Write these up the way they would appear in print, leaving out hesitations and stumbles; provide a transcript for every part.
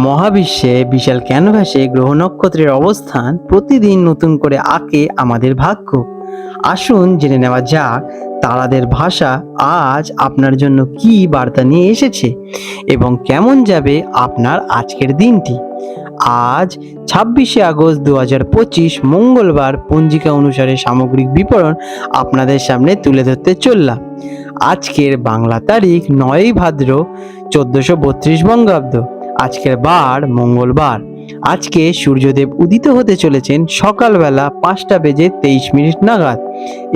মহাবিশ্বে বিশাল ক্যানভাসে গ্রহ নক্ষত্রের অবস্থান প্রতিদিন নতুন করে আঁকে আমাদের ভাগ্য। আসুন জেনে নেওয়া যাক তারাদের ভাষা আজ আপনার জন্য কি বার্তা নিয়ে এসেছে এবং কেমন যাবে আপনার আজকের দিনটি। আজ 26শে আগস্ট 2025 মঙ্গলবার পঞ্জিকা অনুসারে সামগ্রিক বিবরণ আপনাদের সামনে তুলে ধরতে চললাম। আজকের বাংলা তারিখ 9ই ভাদ্র 1432 বঙ্গাব্দ। আজকের বার মঙ্গলবার। আজকে সূর্যদেব উদিত হতে চলেছেন সকালবেলা 5টা বেজে 23 মিনিট নাগাদ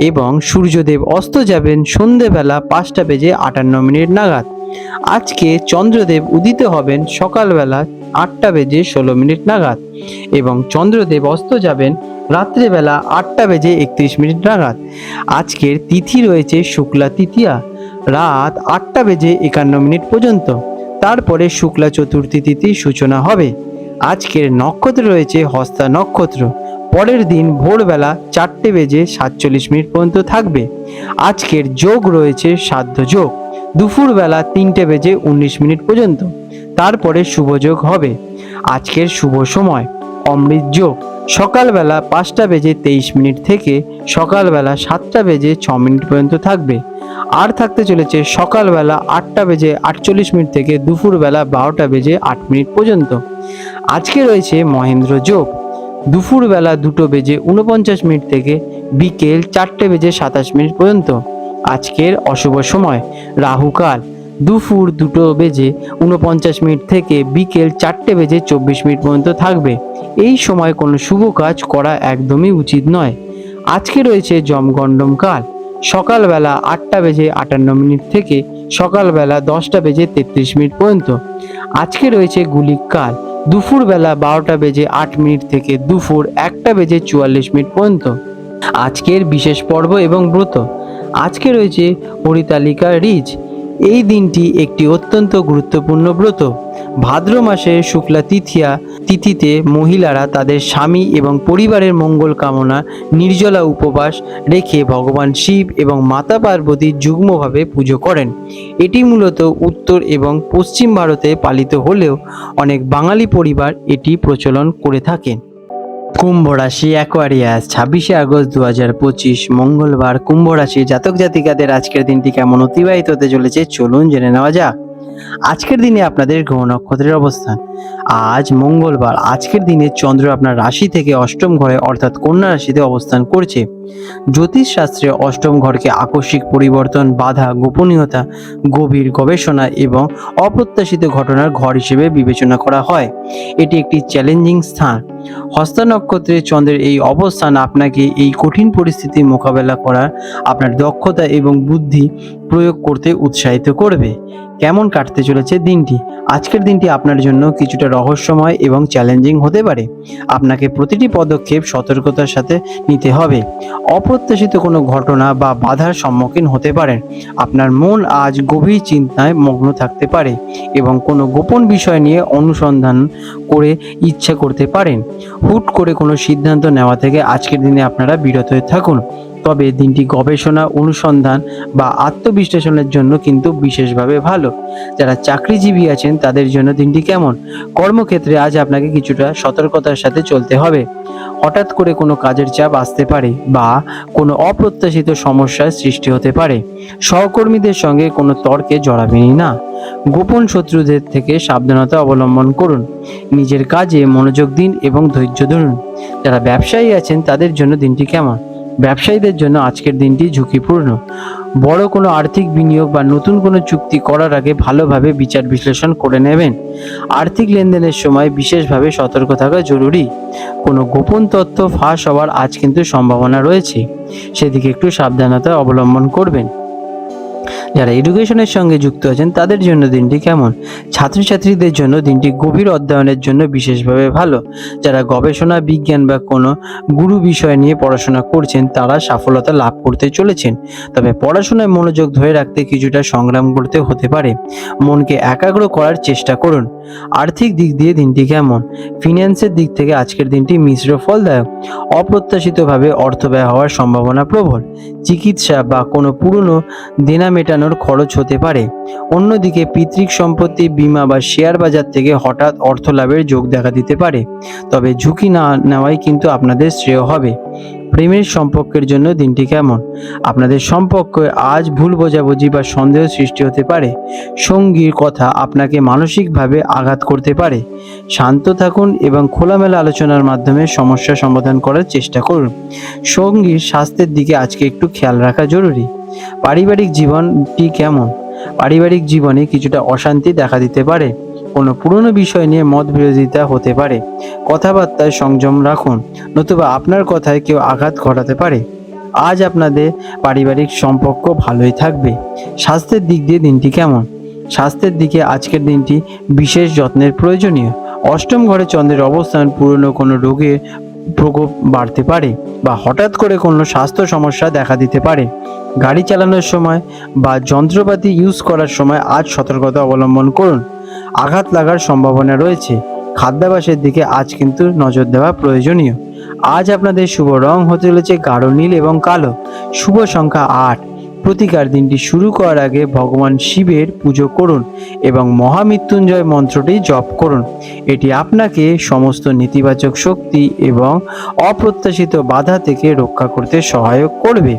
এবং সূর্যদেব অস্ত যাবেন সন্ধেবেলা 5টা বেজে 58 মিনিট নাগাদ। আজকে চন্দ্রদেব উদিত হবেন সকালবেলা 8টা বেজে 16 মিনিট নাগাদ এবং চন্দ্রদেব অস্ত যাবেন রাত্রেবেলা 8টা বেজে 31 মিনিট নাগাদ। আজকের তিথি রয়েছে শুক্লা তৃতীয়া, রাত 8টা বেজে 51 মিনিট পর্যন্ত। তারপরে শুক্লা চতুর্থী তিথির সূচনা হবে। আজকের নক্ষত্র রয়েছে হস্তা নক্ষত্র। পরের দিন ভোরবেলা 4টে বেজে 47 মিনিট পর্যন্ত থাকবে। আজকের যোগ রয়েছে সাধ্য যোগ, দুপুরবেলা 3টে বেজে 19 মিনিট পর্যন্ত। তারপরে শুভ যোগ হবে। আজকের শুভ সময় অমৃত যোগ, সকালবেলা 5টা বেজে 23 মিনিট থেকে সকালবেলা 7টা বেজে 6 মিনিট পর্যন্ত থাকবে। আর থাকতে চলেছে সকালবেলা 8টা বেজে 48 মিনিট থেকে দুপুরবেলা 12টা বেজে 8 মিনিট পর্যন্ত। আজকে রয়েছে মহেন্দ্র যোগ, দুপুরবেলা 2টো বেজে 49 মিনিট থেকে বিকেল 4টে বেজে 27 মিনিট পর্যন্ত। আজকের অশুভ সময় রাহুকাল, দুপুর 2টো বেজে 49 মিনিট থেকে বিকেল 4টে বেজে 24 মিনিট পর্যন্ত থাকবে। এই সময় কোনো শুভ কাজ করা একদমই উচিত নয়। আজকে রয়েছে যমগণ্ডম কাল, সকালবেলা 8টা বেজে 58 মিনিট থেকে সকালবেলা 10টা বেজে 33 মিনিট পর্যন্ত। আজকে রয়েছে গুলিক কাল, দুপুরবেলা 12টা বেজে 8 মিনিট থেকে দুপুর 1টা বেজে 44 মিনিট পর্যন্ত। আজকের বিশেষ পর্ব এবং ব্রত। আজকে রয়েছে হরিতালিকা রিজ। এই দিনটি একটি অত্যন্ত গুরুত্বপূর্ণ ব্রত। ভাদ্র মাসের শুক্লা তিথিতে মহিলারা তাদের স্বামী এবং পরিবারের মঙ্গল কামনা নির্জলা উপবাস রেখে ভগবান শিব এবং মাতা পার্বতীর যুগ্মভাবে পুজো করেন। এটি মূলত উত্তর এবং পশ্চিম ভারতে পালিত হলেও অনেক বাঙালি পরিবার এটি প্রচলন করে থাকেন। কুম্ভ রাশি অ্যাকোয়ারিয়াস, 26শে আগস্ট 2025 মঙ্গলবার। কুম্ভ রাশি জাতক জাতিকাদের আজকের দিনটি কেমন অতিবাহিত হতে চলেছে চলুন জেনে নেওয়া যাক। আজকের দিনে আপনাদের গ্রহ নক্ষত্রের অবস্থান। আজ মঙ্গলবার। আজকের দিনে চন্দ্র আপনার রাশি থেকে অষ্টম ঘরে অর্থাৎ কন্যা রাশিতে অবস্থান করছে। জ্যোতিষ শাস্ত্রে অষ্টম ঘরকে আকস্মিক পরিবর্তন, বাধা, গোপনীয়তা, গভীর গবেষণা এবং অপ্রত্যাশিত ঘটনার ঘর হিসেবে বিবেচনা করা হয়। এটি একটি চ্যালেঞ্জিং স্থান। হস্তা নক্ষত্রে চন্দ্রের এই অবস্থান আপনাকে এই কঠিন পরিস্থিতি মোকাবেলা করার আপনার দক্ষতা এবং বুদ্ধি প্রয়োগ করতে উৎসাহিত করবে। কেমন কাটতে চলেছে দিনটি? আজকের দিনটি আপনার জন্য কিছুটা রহস্যময় এবং চ্যালেঞ্জিং হতে পারে। আপনাকে প্রতিটি পদক্ষেপ সতর্কতার সাথে নিতে হবে। অপ্রত্যাশিত কোনো ঘটনা বা বাধার সম্মুখীন হতে পারেন। আপনার মন আজ গভীর চিন্তায় মগ্ন থাকতে পারে এবং কোনো গোপন বিষয় নিয়ে অনুসন্ধান করে ইচ্ছা করতে পারেন। হুট করে কোনো সিদ্ধান্ত নেওয়া থেকে আজকের দিনে আপনারা বিরত হয়ে থাকুন। তবে দিনটি গবেষণা, অনুসন্ধান বা আত্মবিশ্লেষণের জন্য কিন্তু বিশেষভাবে ভালো। যারা চাকরিজীবী আছেন তাদের জন্য দিনটি কেমন? কর্মক্ষেত্রে আজ আপনাকে কিছুটা সতর্কতার সাথে চলতে হবে। হঠাৎ করে কোনো কাজের চাপ আসতে পারে বা কোনো অপ্রত্যাশিত সমস্যার সৃষ্টি হতে পারে। সহকর্মীদের সঙ্গে কোনো তর্কে জড়াবেনই না। গোপন শত্রুদের থেকে সাবধানতা অবলম্বন করুন। নিজের কাজে মনোযোগ দিন এবং ধৈর্য ধরুন। যারা ব্যবসায়ী আছেন তাদের জন্য দিনটি কেমন? ব্যবসায়ীদের জন্য আজকের দিনটি ঝুঁকিপূর্ণ। বড় কোনো আর্থিক বিনিয়োগ বা নতুন কোনো চুক্তি করার আগে ভালোভাবে বিচার বিশ্লেষণ করে নেবেন। আর্থিক লেনদেনের সময় বিশেষভাবে সতর্ক থাকা জরুরি। কোনো গোপন তথ্য ফাঁস হওয়ার আজ কিন্তু সম্ভাবনা রয়েছে, সেদিকে একটু সাবধানতা অবলম্বন করবেন। যারা এডুকেশনের সঙ্গে যুক্ত আছেন তাদের জন্য দিনটি কেমন? ছাত্রছাত্রীদের জন্য দিনটি গভীর অধ্যয়নের জন্য বিশেষভাবে ভালো। যারা গবেষণা, বিজ্ঞান বা কোনো গুরু বিষয় নিয়ে পড়াশোনা করছেন তারা সফলতা লাভ করতে চলেছেন। তবে পড়াশোনায় মনোযোগ ধরে রাখতে কিছুটা সংগ্রাম করতে হতে পারে। মনকে একাগ্র করার চেষ্টা করুন। আর্থিক দিক দিয়ে দিনটি কেমন? ফিন্যান্সের দিক থেকে আজকের দিনটি মিশ্র ফলদায়ক। অপ্রত্যাশিতভাবে অর্থ ব্যয় হওয়ার সম্ভাবনা প্রবল। চিকিৎসা বা কোনো পুরনো দেনা মেটানো সামলানোর খরচ হতে পারে। অন্যদিকে পিতৃক সম্পত্তি, বীমা বা শেয়ার বাজার থেকে হঠাৎ অর্থ লাভের যোগ দেখা দিতে পারে, তবে ঝুঁকি না নেওয়াই কিন্তু আপনাদের শ্রেয় হবে। প্রেমের সম্পর্কের জন্য দিনটি কেমন? আপনাদের সম্পর্কে আজ ভুল বোঝাবুঝি বা সন্দেহ সৃষ্টি হতে পারে। সঙ্গীর কথা আপনাকে মানসিকভাবে আঘাত করতে পারে। শান্ত থাকুন এবং খোলামেলা আলোচনার মাধ্যমে সমস্যা সমাধান করার চেষ্টা করুন। সঙ্গীর স্বাস্থ্যের দিকে আজকে একটু খেয়াল রাখা জরুরি। পারিবারিক জীবনটি কেমন? পারিবারিক জীবনে কিছুটা অশান্তি দেখা দিতে পারে। কোনো পুরনো বিষয় নিয়ে মতবিরোধিতা হতে পারে। কথাবার্তায় সংযম রাখুন, নতুবা আপনার কথায় কেউ আঘাত ঘটাতে পারে। আজ আপনাদের পারিবারিক সম্পর্ক ভালোই থাকবে। স্বাস্থ্যের দিক দিয়ে দিনটি কেমন? স্বাস্থ্যের দিকে আজকের দিনটি বিশেষ যত্নের প্রয়োজনীয়। অষ্টম ঘরে চন্দ্রের অবস্থান পুরনো কোনো রোগের প্রকোপ বাড়তে পারে বা হঠাৎ করে কোনো স্বাস্থ্য সমস্যা দেখা দিতে পারে। গাড়ি চালানোর সময় বা যন্ত্রপাতি ইউজ করার সময় আজ সতর্কতা অবলম্বন করুন। আঘাত লাগার সম্ভাবনা রয়েছে। খাদ্যাভ্যাসের দিকে আজ কিন্তু নজর দেওয়া প্রয়োজনীয়। আজ আপনাদের শুভ রং হতে চলেছে গাঢ় নীল এবং কালো। শুভ সংখ্যা 8। প্রতিকার, দিনটি শুরু করার আগে ভগবান শিবের পুজো করুন এবং মহামৃত্যুঞ্জয় মন্ত্রটি জপ করুন। এটি আপনাকে সমস্ত নেতিবাচক শক্তি এবং অপ্রত্যাশিত বাধা থেকে রক্ষা করতে সহায়ক করবে।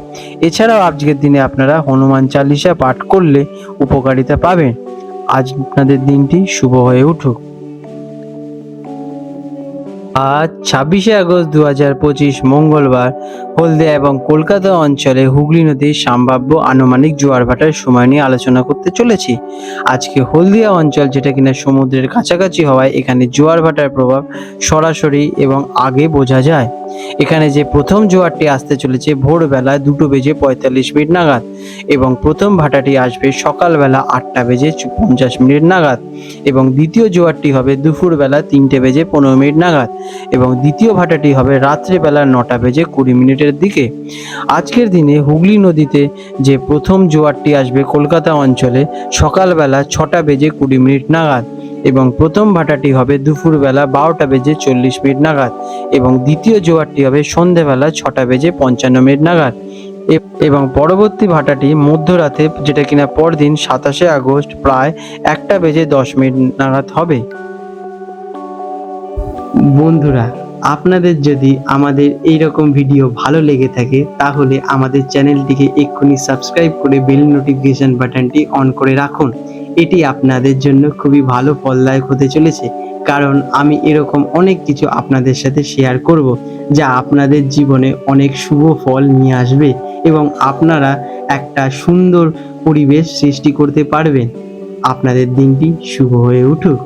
এছাড়াও আজকের দিনে আপনারা হনুমান চালিসা পাঠ করলে উপকারিতা পাবেন। আজ আপনাদের দিনটি শুভ হয়ে উঠুক। আজ 26শে আগস্ট 2025 মঙ্গলবার হলদিয়া এবং কলকাতা অঞ্চলে হুগলি নদীর সম্ভাব্য আনুমানিক জোয়ার ভাটার সময় নিয়ে আলোচনা করতে চলেছি। আজকে হলদিয়া অঞ্চল, যেটা কিনা সমুদ্রের কাছাকাছি হওয়ায় এখানে জোয়ার ভাটার প্রভাব সরাসরি এবং আগে বোঝা যায়। এখানে যে প্রথম জোয়ারটি আসতে চলেছে ভোরবেলা 2:45 নাগাদ এবং প্রথম ভাটাটি আসবে সকালবেলা 8:50 নাগাদ এবং দ্বিতীয় জোয়ারটি হবে দুপুরবেলা 3:15 নাগাদ এবং দ্বিতীয় ভাটাটি হবে রাত্রেবেলা 9:20 দিকে। আজকের দিনে হুগলি নদীতে যে প্রথম জোয়ারটি আসবে কলকাতা অঞ্চলে সকালবেলা 6:20 নাগাদ এবং প্রথম ভাটাটি হবে দুপুরবেলা 12:40 নাগাদ এবং দ্বিতীয় জোয়ারটি হবে সন্ধেবেলা 6:55 নাগাদ এবং পরবর্তী ভাটাটি মধ্যরাতে, যেটা কিনা পরদিন 27শে আগস্ট প্রায় 1:10 নাগাদ হবে। বন্ধুরা, আপনাদের যদি আমাদের এই রকম ভিডিও ভালো লেগে থাকে তাহলে আমাদের চ্যানেলটিকে এক্ষুনি সাবস্ক্রাইব করে বেল নোটিফিকেশন বাটনটি অন করে রাখুন। এটি আপনাদের জন্য খুবই ভালো ফলদায়ক হতে চলেছে, কারণ আমি এরকম অনেক কিছু আপনাদের সাথে শেয়ার করব যা আপনাদের জীবনে অনেক শুভ ফল নিয়ে আসবে এবং আপনারা একটা সুন্দর পরিবেশ সৃষ্টি করতে পারবেন। আপনাদের দিনটি শুভ হয়ে উঠুক।